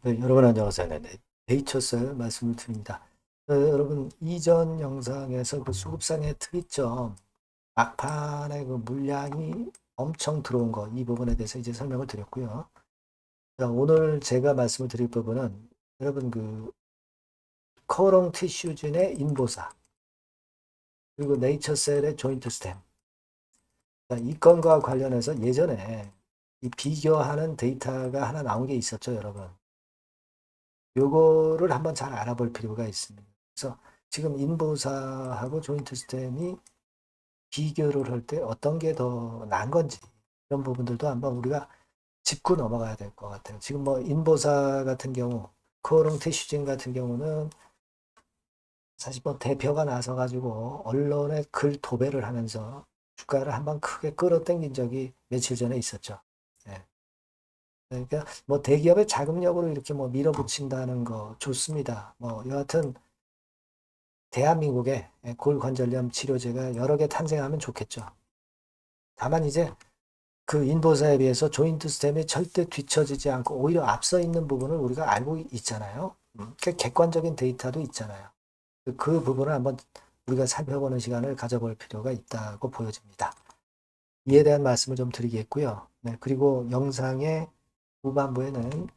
네, 여러분 안녕하세요. 네, 네이처셀 말씀을 드립니다. 여러분 이전 영상에서 그 수급상의 특이점, 막판에 그 물량이 엄청 들어온 거, 이 부분에 대해서 이제 설명을 드렸고요. 자, 오늘 제가 말씀을 드릴 부분은 여러분 그 커롱 티슈진의 인보사, 그리고 네이처셀의 조인트 스템. 자, 이 건과 관련해서 예전에 이 비교하는 데이터가 하나 나온 게 있었죠, 여러분. 요거를 한번 잘 알아볼 필요가 있습니다. 그래서 지금 인보사하고 조인트 스템이 비교를 할 때 어떤 게 더 나은 건지 이런 부분들도 한번 우리가 짚고 넘어가야 될 것 같아요. 지금 뭐 인보사 같은 경우, 코오롱 티슈진 같은 경우는 사실 뭐 대표가 나서 가지고 언론에 글 도배를 하면서 주가를 한번 크게 끌어당긴 적이 며칠 전에 있었죠. 네. 그러니까 뭐 대기업의 자금력으로 이렇게 뭐 밀어붙인다는 거 좋습니다. 뭐 여하튼 대한민국에 골관절염 치료제가 여러 개 탄생하면 좋겠죠. 다만 이제 그 인보사에 비해서 조인트 스템이 절대 뒤처지지 않고 오히려 앞서 있는 부분을 우리가 알고 있잖아요. 그러니까 객관적인 데이터도 있잖아요. 그 부분을 한번 우리가 살펴보는 시간을 가져볼 필요가 있다고 보여집니다. 이에 대한 말씀을 좀 드리겠고요. 네, 그리고 영상의 후반부에는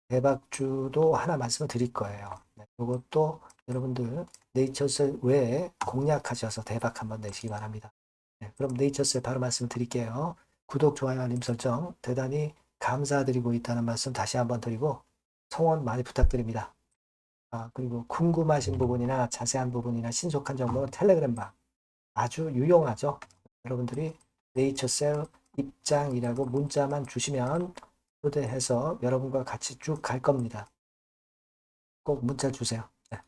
대박주도 하나 말씀을 드릴 거예요. 네, 이것도 여러분들 네이처셀 외에 공략하셔서 대박 한번 내시기 바랍니다. 네, 그럼 네이처셀 바로 말씀 드릴게요. 구독, 좋아요, 알림 설정 대단히 감사드리고 있다는 말씀 다시 한번 드리고 성원 많이 부탁드립니다. 그리고 궁금하신 부분이나 자세한 부분이나 신속한 정보는 텔레그램방 아주 유용하죠. 여러분들이 네이처셀 입장이라고 문자만 주시면 초대해서 여러분과 같이 쭉 갈 겁니다. 꼭 문자 주세요. 네.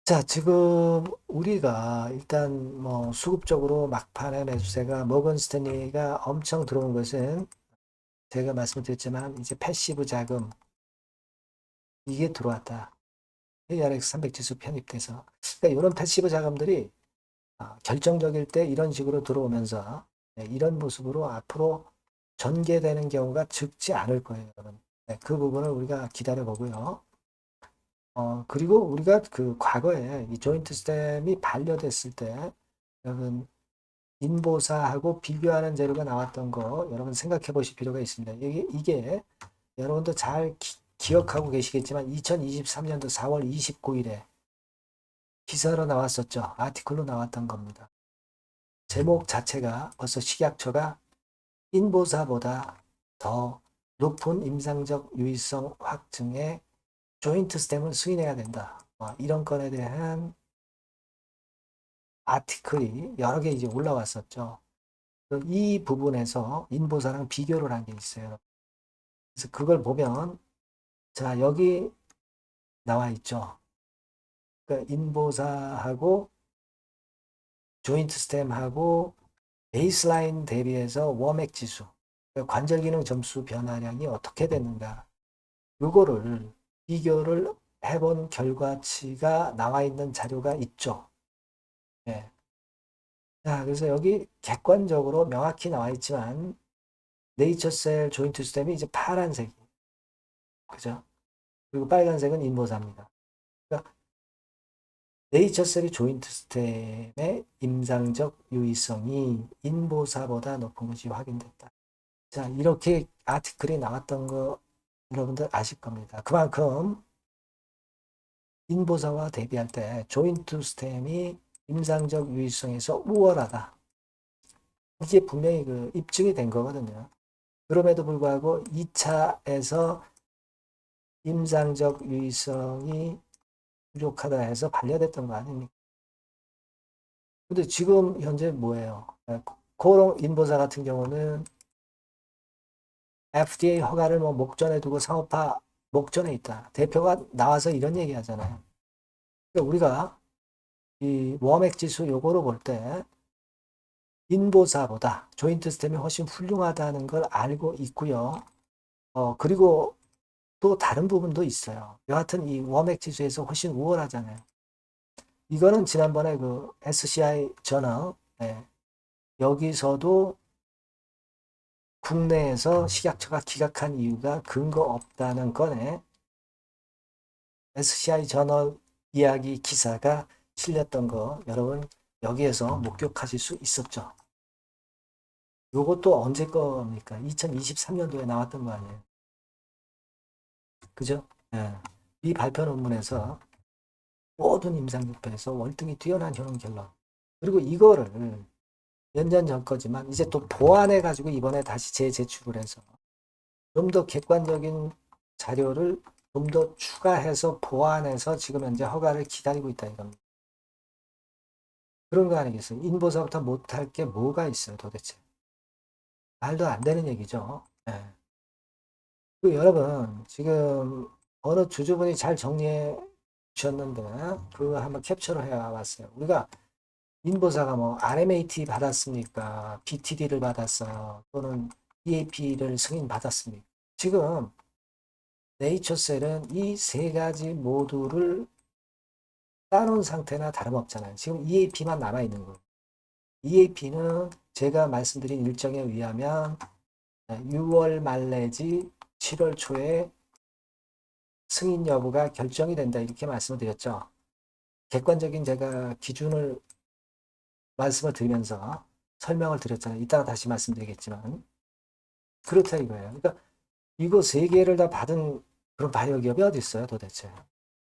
자, 지금 우리가 일단 뭐 수급적으로 막판에 매수세가 모건 스탠리가 엄청 들어온 것은 제가 말씀드렸지만 이제 패시브 자금 이게 들어왔다. ARX 300 지수 편입돼서 그러니까 이런 패시브 자금들이 결정적일 때 이런 식으로 들어오면서 이런 모습으로 앞으로 전개되는 경우가 적지 않을 거예요, 여러분. 네, 그 부분을 우리가 기다려 보고요. 그리고 우리가 그 과거에 이 조인트 스템이 반려됐을 때 여러분 인보사하고 비교하는 재료가 나왔던 거 여러분 생각해 보실 필요가 있습니다. 이게 여러분도 잘 기억하고 계시겠지만 2023년도 4월 29일에 기사로 나왔었죠. 아티클로 나왔던 겁니다. 제목 자체가 벌써 식약처가 인보사보다 더 높은 임상적 유의성 확증의 조인트 스템을 승인해야 된다. 이런 건에 대한 아티클이 여러 개 이제 올라왔었죠. 이 부분에서 인보사랑 비교를 한 게 있어요. 그래서 그걸 보면 자 여기 나와 있죠. 그러니까 인보사하고 조인트 스템하고 베이스라인 대비해서 워맥 지수, 그러니까 관절 기능 점수 변화량이 어떻게 됐는가. 이거를 비교를 해본 결과치가 나와 있는 자료가 있죠. 네. 자, 그래서 여기 객관적으로 명확히 나와 있지만 네이처셀 조인트 스템이 이제 파란색이 그죠? 그리고 빨간색은 인보사입니다. 그러니까 네이처셀이 조인트 스템의 임상적 유의성이 인보사보다 높은 것이 확인됐다. 자, 이렇게 아티클이 나왔던 거 여러분들 아실 겁니다. 그만큼 인보사와 대비할 때 조인트 스템이 임상적 유의성에서 우월하다. 이게 분명히 그 입증이 된 거거든요. 그럼에도 불구하고 2차에서 임상적 유의성이 부족하다 해서 반려됐던 거 아닙니까? 근데 지금 현재 뭐예요? 코롱 인보사 같은 경우는 FDA 허가를 뭐 목전에 두고 상업화 목전에 있다. 대표가 나와서 이런 얘기 하잖아요. 그러니까 우리가 이 워맥 지수 요거로 볼 때 인보사보다 조인트 스템이 훨씬 훌륭하다는 걸 알고 있고요. 그리고 또 다른 부분도 있어요. 여하튼 이 워맥 지수에서 훨씬 우월하잖아요. 이거는 지난번에 그 SCI 저널, 네, 여기서도 국내에서 식약처가 기각한 이유가 근거 없다는 건에 SCI 저널 이야기 기사가 실렸던 거 여러분 여기에서 목격하실 수 있었죠. 요것도 언제 겁니까? 2023년도에 나왔던 거 아니에요. 그죠? 예. 이 발표 논문에서 모든 임상국표에서 월등히 뛰어난 효능 결론. 그리고 이거를 몇 년 전 거지만 이제 또 보완해가지고 이번에 다시 재제출을 해서 좀 더 객관적인 자료를 좀 더 추가해서 보완해서 지금 현재 허가를 기다리고 있다 이겁니다. 그런 거 아니겠어요? 인보사부터 못할 게 뭐가 있어요 도대체. 말도 안 되는 얘기죠. 네. 그 여러분 지금 어느 주주분이 잘 정리해 주셨는데 그거 한번 캡처를 해왔어요. 우리가 인보사가 뭐 RMAT 받았습니까? BTD를 받았어요. 또는 EAP를 승인 받았습니까? 지금 네이처셀은 이 세 가지 모두를 따놓은 상태나 다름없잖아요. 지금 EAP만 남아있는 거예요. EAP는 제가 말씀드린 일정에 의하면 6월 말 내지 7월 초에 승인 여부가 결정이 된다 이렇게 말씀을 드렸죠. 객관적인 제가 기준을 말씀을 드리면서 설명을 드렸잖아요. 이따가 다시 말씀드리겠지만 그렇다 이거예요. 그러니까 이거 세 개를 다 받은 그런 발효기업이 어디 있어요 도대체.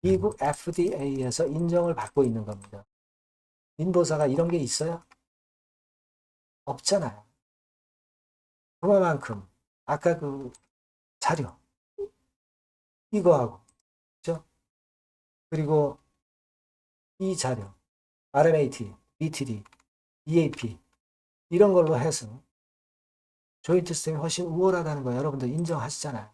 미국 FDA에서 인정을 받고 있는 겁니다. 인보사가 이런 게 있어요? 없잖아요. 그만큼 아까 그 자료 이거하고 그죠? 그리고 이 자료 RMAT, BTD, EAP 이런 걸로 해서 조인트 시스템이 훨씬 우월하다는 거 여러분들 인정하시잖아요.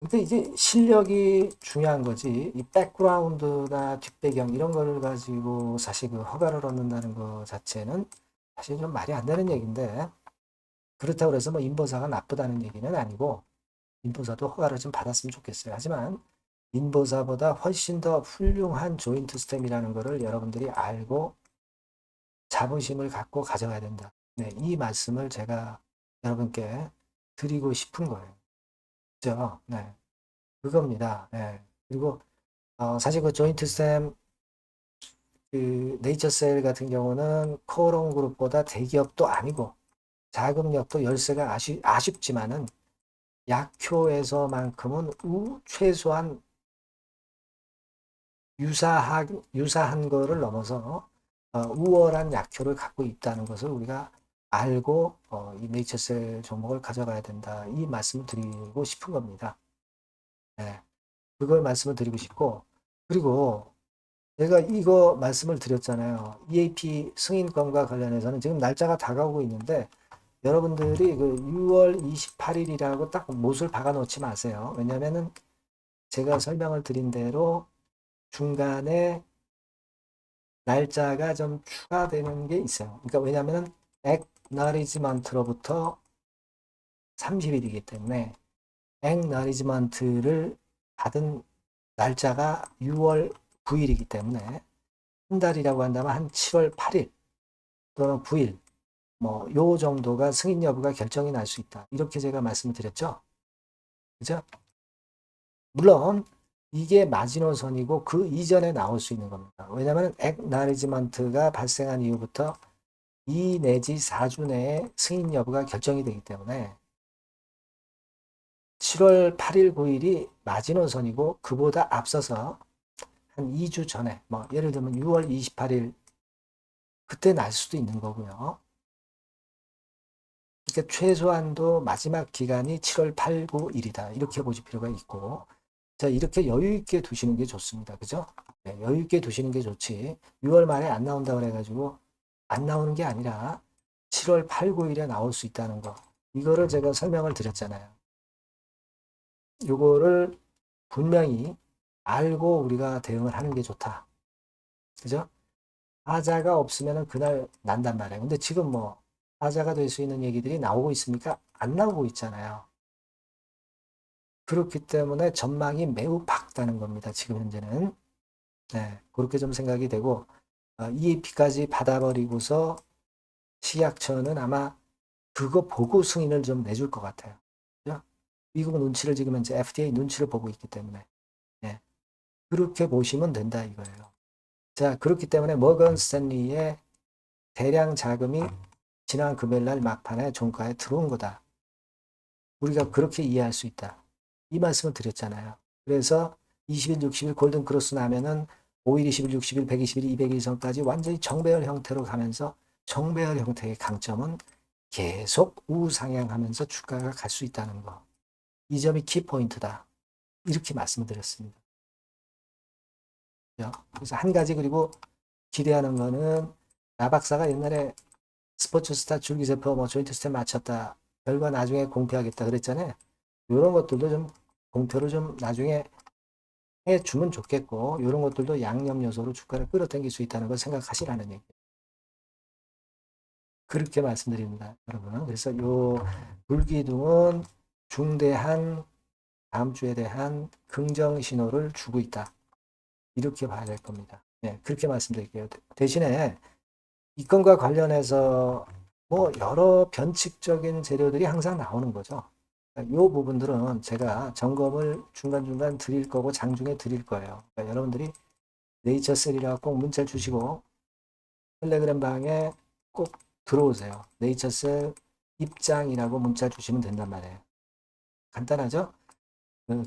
근데 이제 실력이 중요한 거지. 이 백그라운드나 뒷배경 이런 걸 가지고 사실 그 허가를 얻는다는 거 자체는 사실 좀 말이 안 되는 얘기인데 그렇다고 해서 뭐 인보사가 나쁘다는 얘기는 아니고 인보사도 허가를 좀 받았으면 좋겠어요. 하지만 인보사보다 훨씬 더 훌륭한 조인트 스템이라는 거를 여러분들이 알고 자부심을 갖고 가져가야 된다. 네, 이 말씀을 제가 여러분께 드리고 싶은 거예요. 그죠? 네, 그겁니다. 네. 그리고 사실 그 조인트 스템 그 네이처셀 같은 경우는 코오롱 그룹보다 대기업도 아니고 자금력도 열세가 아쉽지만은 약효에서만큼은 최소한 유사한 거를 넘어서 우월한 약효를 갖고 있다는 것을 우리가 알고 이 네이처셀 종목을 가져가야 된다. 이 말씀을 드리고 싶은 겁니다. 네, 그걸 말씀을 드리고 싶고 그리고 제가 이거 말씀을 드렸잖아요. EAP 승인권과 관련해서는 지금 날짜가 다가오고 있는데 여러분들이 그 6월 28일이라고 딱 못을 박아 놓지 마세요. 왜냐면은 제가 설명을 드린 대로 중간에 날짜가 좀 추가되는 게 있어요. 그러니까 왜냐면은 액너리지먼트로부터 30일이기 때문에 액너리지먼트를 받은 날짜가 6월 9일이기 때문에 한 달이라고 한다면 한 7월 8일 또는 9일 뭐 요 정도가 승인 여부가 결정이 날 수 있다. 이렇게 제가 말씀을 드렸죠. 그죠? 물론 이게 마지노선이고 그 이전에 나올 수 있는 겁니다. 왜냐하면 액나리지먼트가 발생한 이후부터 2 내지 4주 내에 승인 여부가 결정이 되기 때문에 7월 8일, 9일이 마지노선이고 그보다 앞서서 한 2주 전에 뭐 예를 들면 6월 28일 그때 날 수도 있는 거고요. 그러니까 최소한도 마지막 기간이 7월 8, 9, 일이다. 이렇게 보실 필요가 있고 자 이렇게 여유 있게 두시는 게 좋습니다. 그죠? 네, 여유 있게 두시는 게 좋지. 6월 말에 안 나온다 그래가지고 안 나오는 게 아니라 7월 8, 9일에 나올 수 있다는 거. 이거를 제가 설명을 드렸잖아요. 요거를 분명히 알고 우리가 대응을 하는 게 좋다. 그죠? 하자가 없으면 그날 난단 말이에요. 근데 지금 뭐 하자가 될 수 있는 얘기들이 나오고 있습니까? 안 나오고 있잖아요. 그렇기 때문에 전망이 매우 밝다는 겁니다. 지금 현재는. 네, 그렇게 좀 생각이 되고 EAP까지 받아버리고서 식약처는 아마 그거 보고 승인을 좀 내줄 것 같아요. 그죠? 미국은 눈치를 지금 이제 FDA 눈치를 보고 있기 때문에. 예. 그렇게 보시면 된다 이거예요. 자, 그렇기 때문에 모건 스탠리의 대량 자금이 지난 금요일 날 막판에 종가에 들어온 거다. 우리가 그렇게 이해할 수 있다. 이 말씀을 드렸잖아요. 그래서 20일, 60일 골든 크로스 나면은 5일, 20일, 60일, 120일, 200일 선까지 완전히 정배열 형태로 가면서 정배열 형태의 강점은 계속 우상향하면서 주가가 갈 수 있다는 거. 이 점이 키포인트다. 이렇게 말씀을 드렸습니다. 그래서 한 가지 그리고 기대하는 거는 나 박사가 옛날에 스포츠 스타 줄기세포 뭐 조인트 스텝 맞췄다. 결과 나중에 공표하겠다 그랬잖아요. 이런 것들도 좀 공표를 좀 나중에 해주면 좋겠고 이런 것들도 양념 요소로 주가를 끌어당길 수 있다는 걸 생각하시라는 얘기. 그렇게 말씀드립니다, 여러분. 그래서 요 불기둥은 중대한 다음 주에 대한 긍정 신호를 주고 있다. 이렇게 봐야 될 겁니다. 네, 그렇게 말씀드릴게요. 대신에 이 건과 관련해서 뭐 여러 변칙적인 재료들이 항상 나오는 거죠. 이 부분들은 제가 점검을 중간중간 드릴 거고 장중에 드릴 거예요. 그러니까 여러분들이 네이처셀이라 꼭 문자 주시고 텔레그램 방에 꼭 들어오세요. 네이처셀 입장이라고 문자 주시면 된단 말이에요. 간단하죠?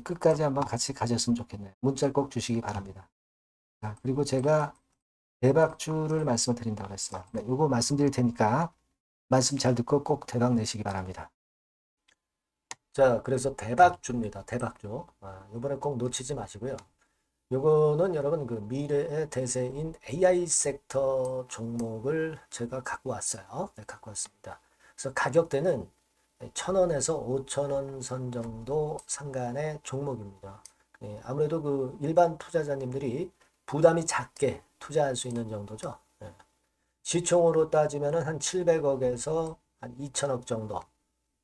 끝까지 한번 같이 가졌으면 좋겠네요. 문자를 꼭 주시기 바랍니다. 자, 그리고 제가 대박주를 말씀을 드린다고 했어요. 네, 요거 말씀드릴 테니까 말씀 잘 듣고 꼭 대박 내시기 바랍니다. 자, 그래서 대박주입니다. 대박주. 이번에 꼭 놓치지 마시고요. 요거는 여러분 그 미래의 대세인 AI 섹터 종목을 제가 갖고 왔어요. 네, 갖고 왔습니다. 그래서 가격대는 1,000원에서 5,000원 선 정도 상간의 종목입니다. 예, 아무래도 그 일반 투자자님들이 부담이 작게 투자할 수 있는 정도죠. 예. 시총으로 따지면 한 700억에서 한 2천억 정도.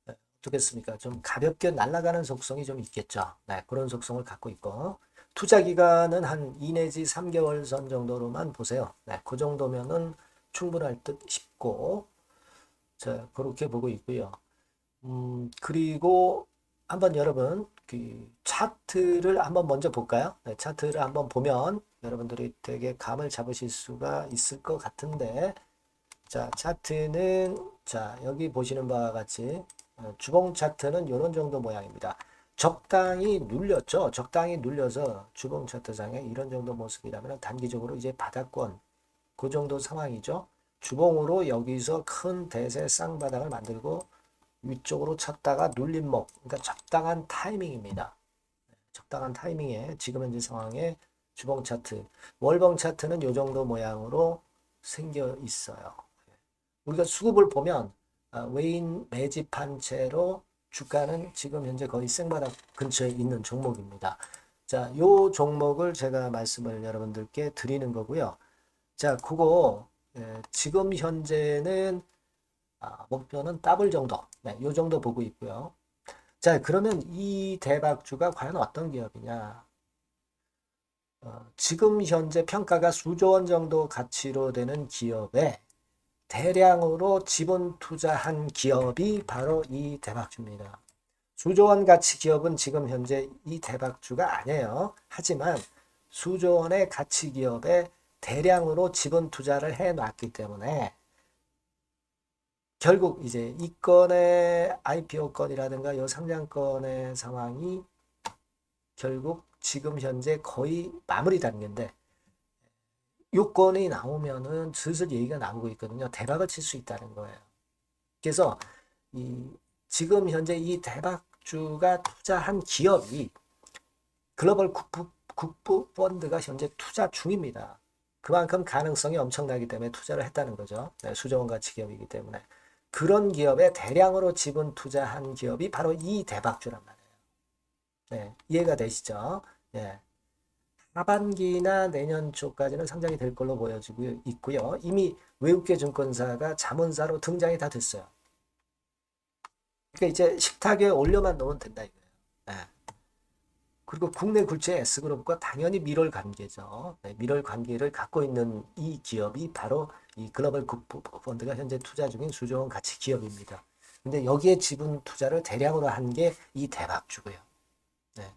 네, 어떻겠습니까? 좀 가볍게 날아가는 속성이 좀 있겠죠. 네, 그런 속성을 갖고 있고 투자 기간은 한 2 내지 3개월 선 정도로만 보세요. 네, 그 정도면은 충분할 듯 싶고 자, 그렇게 보고 있고요. 그리고 한번 여러분 그 차트를 한번 먼저 볼까요? 네, 차트를 한번 보면 여러분들이 되게 감을 잡으실 수가 있을 것 같은데 자, 차트는 자, 여기 보시는 바와 같이 주봉 차트는 이런 정도 모양입니다. 적당히 눌렸죠. 적당히 눌려서 주봉 차트상에 이런 정도 모습이라면 단기적으로 이제 바닥권 그 정도 상황이죠. 주봉으로 여기서 큰 대세 쌍바닥을 만들고 위쪽으로 쳤다가 눌림목 그러니까 적당한 타이밍입니다. 적당한 타이밍에 지금 현재 상황에 주봉 차트 월봉 차트는 이 정도 모양으로 생겨 있어요. 우리가 수급을 보면 외인 매집한 채로 주가는 지금 현재 거의 생바닥 근처에 있는 종목입니다. 자, 요 종목을 제가 말씀을 여러분들께 드리는 거고요. 자, 그거 지금 현재는 목표는 더블 정도, 네, 요 정도 보고 있고요. 자, 그러면 이 대박주가 과연 어떤 기업이냐? 지금 현재 평가가 수조 원 정도 가치로 되는 기업에 대량으로 지분 투자한 기업이 바로 이 대박주입니다. 수조 원 가치 기업은 지금 현재 이 대박주가 아니에요. 하지만 수조 원의 가치 기업에 대량으로 지분 투자를 해 놨기 때문에 결국 이제 이 건의 IPO 건이라든가 이 상장건의 상황이 결국 지금 현재 거의 마무리 단계인데 요건이 나오면은 슬슬 얘기가 나오고 있거든요. 대박을 칠 수 있다는 거예요. 그래서 이 지금 현재 이 대박주가 투자한 기업이 글로벌 국부 펀드가 현재 투자 중입니다. 그만큼 가능성이 엄청나기 때문에 투자를 했다는 거죠. 네, 수조원 가치 기업이기 때문에. 그런 기업에 대량으로 지분 투자한 기업이 바로 이 대박주란 말이에요. 네, 이해가 되시죠? 네. 하반기나 내년 초까지는 상장이 될 걸로 보여지고 있고요. 이미 외국계 증권사가 자문사로 등장이 다 됐어요. 그러니까 이제 식탁에 올려만 놓으면 된다 이거예요. 네. 그리고 국내 굴지의 S그룹과 당연히 밀월 관계죠. 네, 밀월 관계를 갖고 있는 이 기업이 바로 이 글로벌 국부 펀드가 현재 투자 중인 수조 원 가치 기업입니다. 근데 여기에 지분 투자를 대량으로 한 게 이 대박주고요. 네.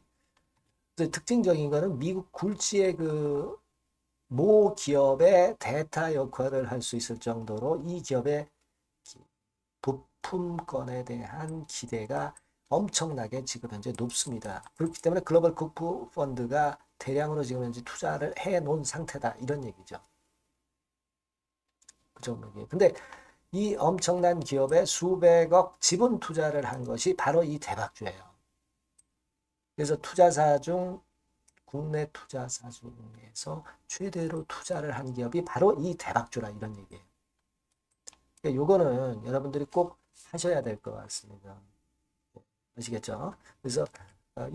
특징적인 거는 미국 굴지의 그 모 기업의 대타 역할을 할 수 있을 정도로 이 기업의 부품권에 대한 기대가 엄청나게 지금 현재 높습니다. 그렇기 때문에 글로벌 국부 펀드가 대량으로 지금 현재 투자를 해 놓은 상태다. 이런 얘기죠. 그 정도기. 근데 이 엄청난 기업에 수백억 지분 투자를 한 것이 바로 이 대박주예요. 그래서 투자사 중 국내 투자사 중에서 최대로 투자를 한 기업이 바로 이 대박주라 이런 얘기예요. 그러니까 요거는 여러분들이 꼭 하셔야 될 것 같습니다. 아시겠죠? 그래서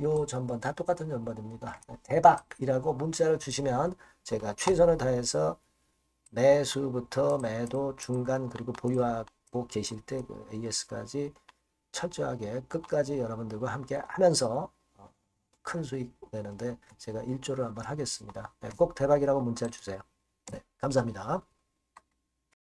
요 전번 다 똑같은 전번입니다. 대박이라고 문자를 주시면 제가 최선을 다해서 매수부터 매도 중간 그리고 보유하고 계실 때 그 AS까지 철저하게 끝까지 여러분들과 함께 하면서 큰 수익 내는데 제가 일조를 한번 하겠습니다. 네, 꼭 대박이라고 문자 주세요. 네, 감사합니다.